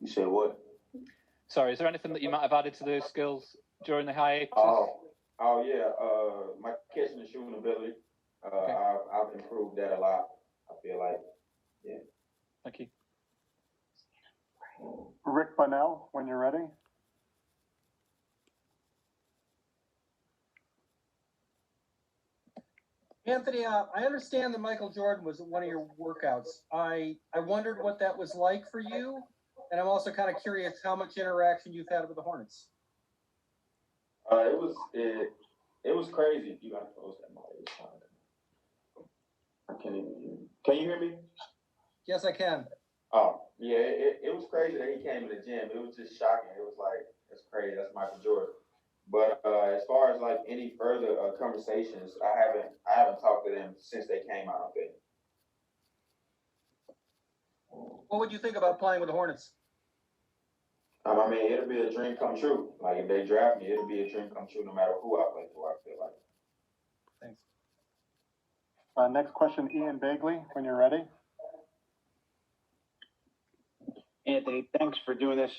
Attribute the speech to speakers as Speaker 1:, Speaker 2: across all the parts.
Speaker 1: You said what?
Speaker 2: Sorry, is there anything that you might have added to those skills during the hiatus?
Speaker 1: Oh yeah. My catching and shooting ability. Okay. I've improved that a lot. I feel like, yeah.
Speaker 2: Thank you.
Speaker 3: Rick Bunnell, when you're ready.
Speaker 4: Anthony, I understand that Michael Jordan was one of your workouts. I wondered what that was like for you, and I'm also kind of curious how much interaction you've had with the Hornets.
Speaker 1: It was crazy. You gotta close that mic. I can't even hear you. Can you hear me?
Speaker 4: Yes, I can.
Speaker 1: Oh, yeah, it was crazy that he came to the gym. It was just shocking. It was like, that's crazy. That's Michael Jordan. But as far as like any further conversations, I haven't talked to them since they came out. I think.
Speaker 4: What would you think about playing with the Hornets?
Speaker 1: I mean, it'll be a dream come true. Like if they draft me, it'll be a dream come true no matter who I play for. I feel like.
Speaker 4: Thanks.
Speaker 3: Next question, Ian Bagley, when you're ready.
Speaker 5: Anthony, thanks for doing this.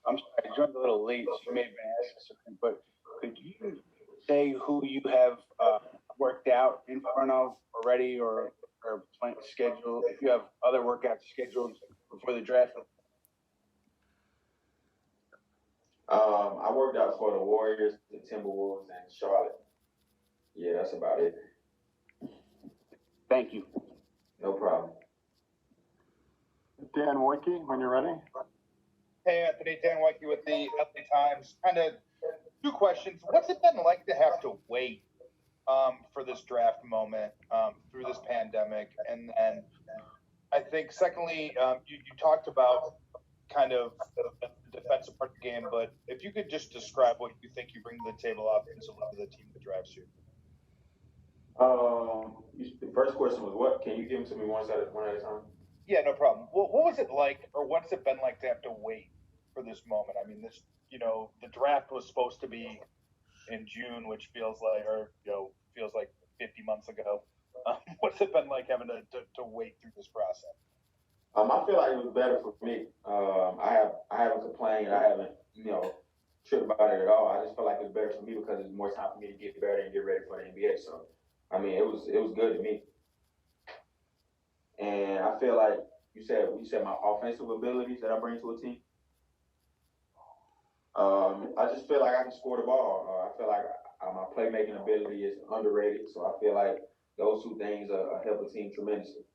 Speaker 5: I'm sorry, I joined a little late, so you may have been asking something, but could you say who you have worked out in front of already or plan schedule, if you have other workouts scheduled before the draft?
Speaker 1: I worked out for the Warriors, the Timberwolves, and Charlotte. Yeah, that's about it.
Speaker 5: Thank you.
Speaker 1: No problem.
Speaker 3: Dan Wojcicki, when you're ready.
Speaker 6: Hey, Anthony, Dan Wojcicki with the LA Times. Kind of two questions. What's it been like to have to wait for this draft moment through this pandemic? And then I think, secondly, you talked about kind of the defensive part of the game, but if you could just describe what you think you bring to the table offensively to the team that drafts you.
Speaker 1: The first question was what? Can you give them to me one at a time?
Speaker 6: Yeah, no problem. What was it like, or what's it been like to have to wait for this moment? I mean, this, the draft was supposed to be in June, which feels like 50 months ago. What's it been like having to wait through this process?
Speaker 1: I feel like it was better for me. I haven't complained. I haven't, tripped about it at all. I just feel like it's better for me because it's more time for me to get better and get ready for the NBA. So, I mean, it was good to me. And I feel like you said my offensive abilities that I bring to a team. I just feel like I can score the ball. I feel like my playmaking ability is underrated. So I feel like those two things help a team tremendously.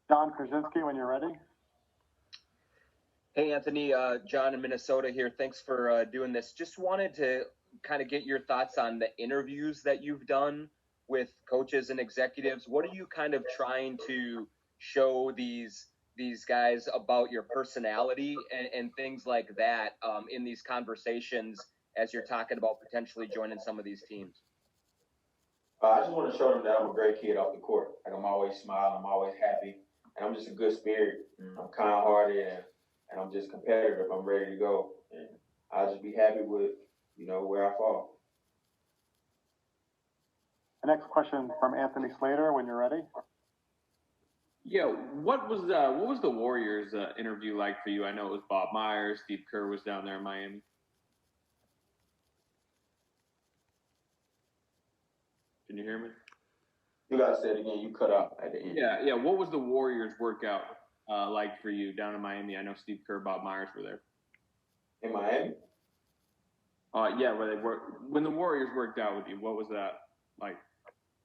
Speaker 3: John Krasinski, when you're ready.
Speaker 7: Hey, Anthony, John in Minnesota here. Thanks for doing this. Just wanted to kind of get your thoughts on the interviews that you've done with coaches and executives. What are you kind of trying to show these guys about your personality and things like that in these conversations as you're talking about potentially joining some of these teams?
Speaker 1: I just want to show them that I'm a great kid off the court. Like I'm always smiling, I'm always happy, and I'm just a good spirit. I'm kind-hearted, and I'm just competitive. I'm ready to go, and I'll just be happy with where I fall.
Speaker 3: The next question from Anthony Slater, when you're ready.
Speaker 8: Yeah, what was the Warriors interview like for you? I know it was Bob Myers, Steve Kerr was down there in Miami. Can you hear me?
Speaker 1: You gotta say it again. You cut out at the end.
Speaker 8: Yeah. What was the Warriors workout like for you down in Miami? I know Steve Kerr, Bob Myers were there.
Speaker 1: In Miami?
Speaker 8: Yeah, when the Warriors worked out with you, what was that like?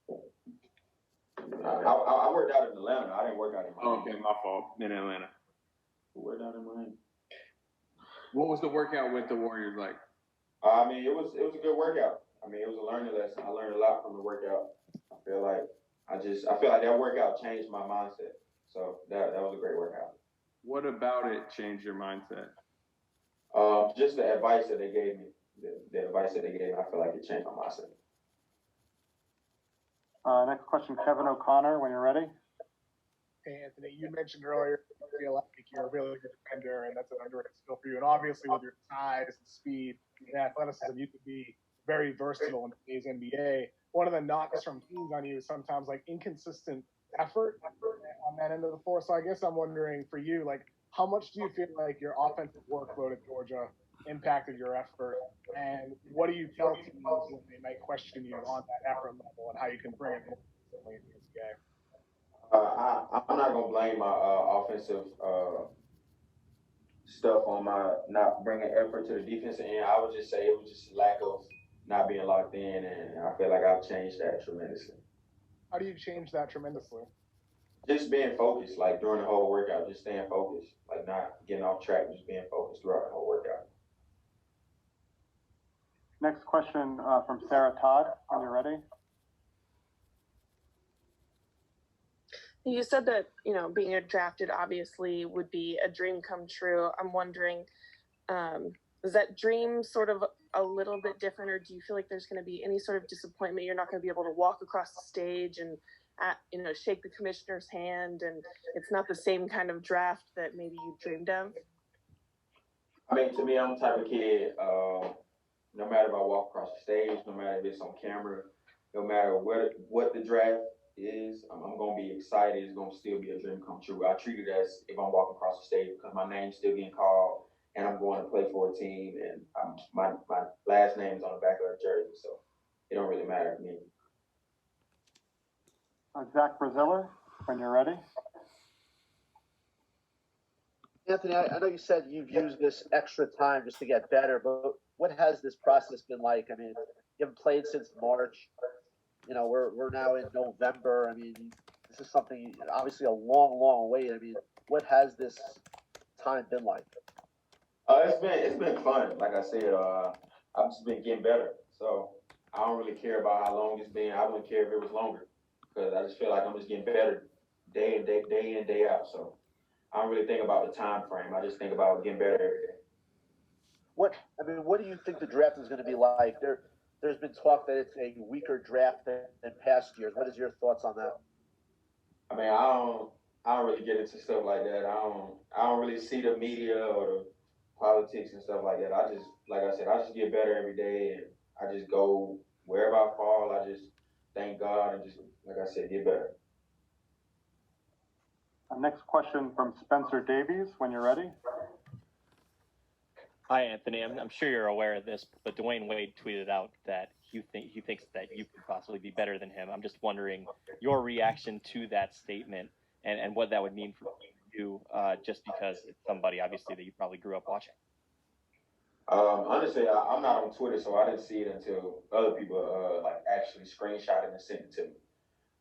Speaker 1: I worked out in Atlanta. I didn't work out in Miami.
Speaker 8: Okay, my fault. In Atlanta.
Speaker 1: I worked out in Miami.
Speaker 8: What was the workout with the Warriors like?
Speaker 1: I mean, it was a good workout. I mean, it was a learning lesson. I learned a lot from the workout. I feel like that workout changed my mindset. So that was a great workout.
Speaker 8: What about it changed your mindset?
Speaker 1: Just the advice that they gave me. The advice that they gave me, I feel like it changed my mindset.
Speaker 3: Next question, Kevin O'Connor, when you're ready.
Speaker 9: Hey, Anthony, you mentioned earlier you feel like you're a really good defender, and that's an underrated skill for you. And obviously, with your size and speed and athleticism, you could be very versatile in today's NBA. One of the knocks from teams on you is sometimes like inconsistent effort on that end of the floor. So I guess I'm wondering for you, like, how much do you feel like your offensive workload at Georgia impacted your effort? And what do you tell teams when they might question you on that effort level and how you can bring it more consistently in this game?
Speaker 1: I'm not gonna blame my offensive stuff on my not bringing effort to the defensive end. I would just say it was just lack of not being locked in, and I feel like I've changed that tremendously.
Speaker 9: How do you change that tremendously?
Speaker 1: Just being focused, like during the whole workout, just staying focused, like not getting off track, just being focused throughout the whole workout.
Speaker 3: Next question from Sarah Todd, when you're ready.
Speaker 10: You said that, being drafted obviously would be a dream come true. I'm wondering, is that dream sort of a little bit different, or do you feel like there's going to be any sort of disappointment? You're not going to be able to walk across the stage and, shake the commissioner's hand, and it's not the same kind of draft that maybe you dreamed of?
Speaker 1: I mean, to me, I'm the type of kid, no matter if I walk across the stage, no matter if it's on camera, no matter what the draft is, I'm going to be excited. It's going to still be a dream come true. I treat it as if I'm walking across the stage because my name's still getting called and I'm going to play for a team, and my last name is on the back of the jersey, so it don't really matter to me.
Speaker 3: Zach Braziller, when you're ready.
Speaker 11: Anthony, I know you said you've used this extra time just to get better, but what has this process been like? I mean, you haven't played since March. We're now in November. I mean, this is something, obviously a long, long wait. I mean, what has this time been like?
Speaker 1: It's been fun. Like I said, I've just been getting better. So I don't really care about how long it's been. I wouldn't care if it was longer because I just feel like I'm just getting better day in, day out. So I don't really think about the time frame. I just think about getting better every day.
Speaker 11: What do you think the draft is going to be like? There's been talk that it's a weaker draft than past years. What is your thoughts on that?
Speaker 1: I mean, I don't really get into stuff like that. I don't really see the media or the politics and stuff like that. Like I said, I just get better every day, and I just go wherever I fall. I just thank God and just, like I said, get better.
Speaker 3: Next question from Spencer Davies, when you're ready.
Speaker 12: Hi, Anthony. I'm sure you're aware of this, but Dwayne Wade tweeted out that he thinks that you could possibly be better than him. I'm just wondering your reaction to that statement and what that would mean for you, just because it's somebody, obviously, that you probably grew up watching.
Speaker 1: Honestly, I'm not on Twitter, so I didn't see it until other people actually screenshot it and sent it to me.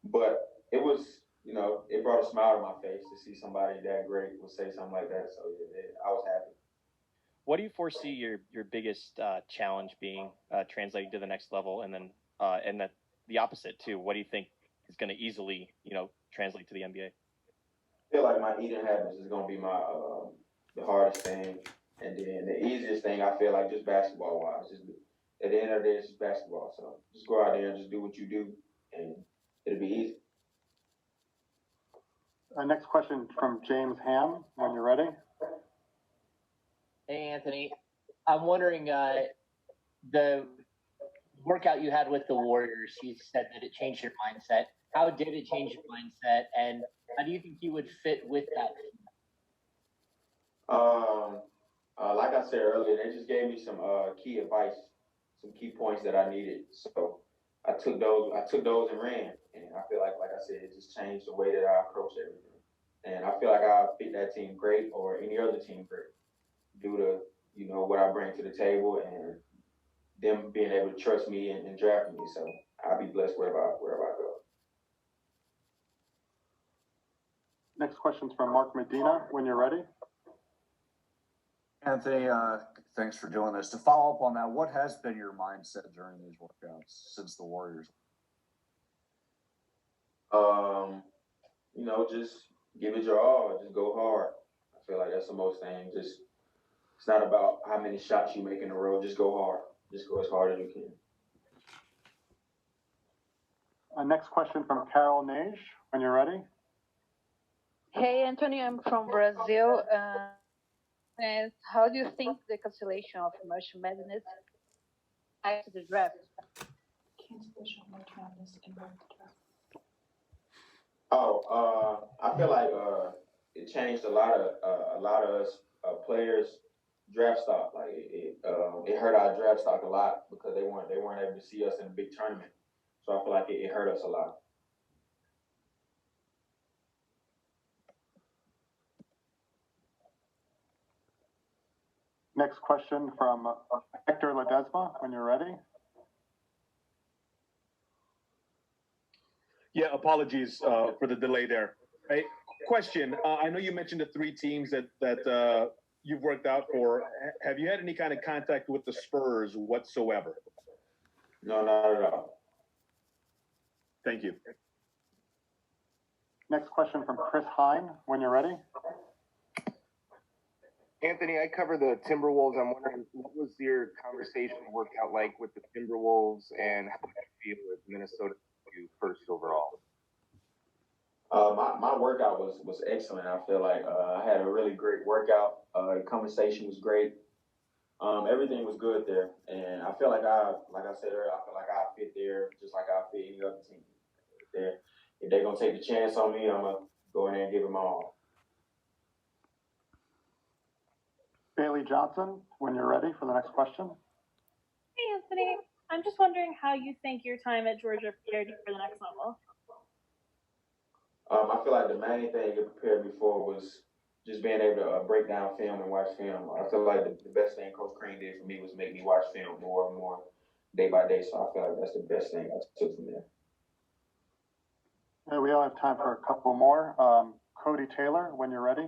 Speaker 1: But it was, it brought a smile to my face to see somebody that great would say something like that. So I was happy.
Speaker 12: What do you foresee your biggest challenge being translating to the next level, and then and the opposite too? What do you think is going to easily translate to the NBA?
Speaker 1: I feel like my eating habits is going to be my the hardest thing, and then the easiest thing I feel like just basketball wise. Just at the end of the day, it's just basketball. So just go out there and just do what you do, and it'll be easy.
Speaker 3: Our next question from James Ham, when you're ready.
Speaker 13: Hey, Anthony. I'm wondering, the workout you had with the Warriors, you said that it changed your mindset. How did it change your mindset, and how do you think you would fit with that team?
Speaker 1: Like I said earlier, they just gave me some key advice, some key points that I needed. So I took those and ran. And I feel like I said, it just changed the way that I approach everything. And I feel like I fit that team great, or any other team great, due to what I bring to the table and them being able to trust me and draft me. So I'll be blessed wherever I go.
Speaker 3: Next question's from Mark Medina, when you're ready.
Speaker 14: Anthony, thanks for doing this. To follow up on that, what has been your mindset during these workouts since the Warriors?
Speaker 1: Just give it your all. Just go hard. I feel like that's the most thing. It's not about how many shots you make in a row. Just go hard. Just go as hard as you can.
Speaker 3: Next question from Carol Nage, when you're ready.
Speaker 15: Hey, Anthony, I'm from Brazil. And how do you think the cancellation of March Madness after the draft?
Speaker 1: I feel like it changed a lot of us players draft stock. Like it hurt our draft stock a lot because they weren't able to see us in a big tournament. So I feel like it hurt us a lot.
Speaker 3: Next question from Hector Ledesma, when you're ready.
Speaker 16: Yeah, apologies for the delay there. Hey, question. I know you mentioned the three teams that you've worked out for. Have you had any kind of contact with the Spurs whatsoever?
Speaker 1: No, not at all.
Speaker 16: Thank you.
Speaker 3: Next question from Chris Hine, when you're ready.
Speaker 17: Anthony, I cover the Timberwolves. I'm wondering, what was your conversation workout like with the Timberwolves, and how did you feel with Minnesota first overall?
Speaker 1: My workout was excellent. I feel like I had a really great workout. The conversation was great. Everything was good there, and I feel like I said earlier, I feel like I fit there just like I fit any other team. If they're gonna take the chance on me, I'm gonna go in there and give them all.
Speaker 3: Bailey Johnson, when you're ready for the next question.
Speaker 18: Hey, Anthony. I'm just wondering how you think your time at Georgia prepared you for the next level.
Speaker 1: I feel like the main thing it prepared me for was just being able to break down film and watch film. I feel like the best thing Coach Crane did for me was make me watch film more and more day by day. So I feel like that's the best thing I took from there.
Speaker 3: We only have time for a couple more. Cody Taylor, when you're ready.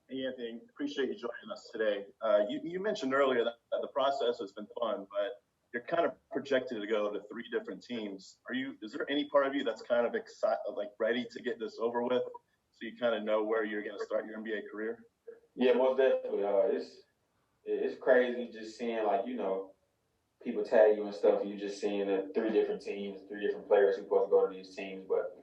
Speaker 19: Hey, Anthony, appreciate you joining us today. You mentioned earlier that the process has been fun, but you're kind of projected to go to 3 different teams. Is there any part of you that's kind of excited, like ready to get this over with, so you kind of know where you're going to start your NBA career?
Speaker 1: Yeah, most definitely. It's crazy just seeing people tag you and stuff. And you just seeing the 3 different teams, 3 different players who supposed to go to these teams. But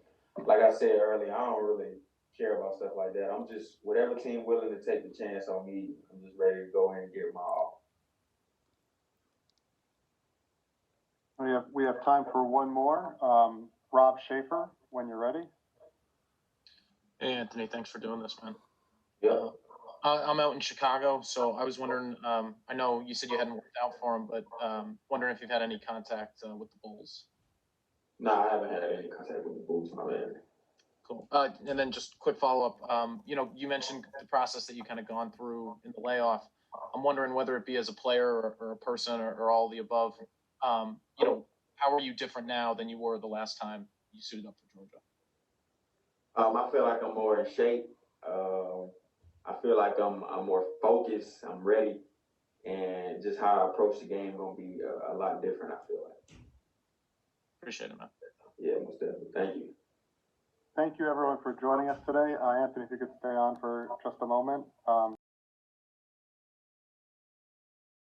Speaker 1: like I said earlier, I don't really care about stuff like that. I'm just whatever team willing to take the chance on me. I'm just ready to go in and give my all.
Speaker 3: We have time for one more. Rob Schaefer, when you're ready.
Speaker 20: Hey, Anthony, thanks for doing this, man.
Speaker 1: Yeah.
Speaker 20: I'm out in Chicago, so I was wondering, I know you said you hadn't worked out for him, but wondering if you've had any contact with the Bulls.
Speaker 1: No, I haven't had any contact with the Bulls, my man.
Speaker 20: Cool. And then just quick follow-up. You mentioned the process that you kind of gone through in the layoff. I'm wondering whether it be as a player or a person or all of the above, how are you different now than you were the last time you suited up for Georgia?
Speaker 1: I feel like I'm more in shape. I feel like I'm more focused. I'm ready, and just how I approach the game gonna be a lot different. I feel like.
Speaker 20: Appreciate it, man.
Speaker 1: Yeah, most definitely. Thank you.
Speaker 3: Thank you, everyone, for joining us today. Anthony, if you could stay on for just a moment.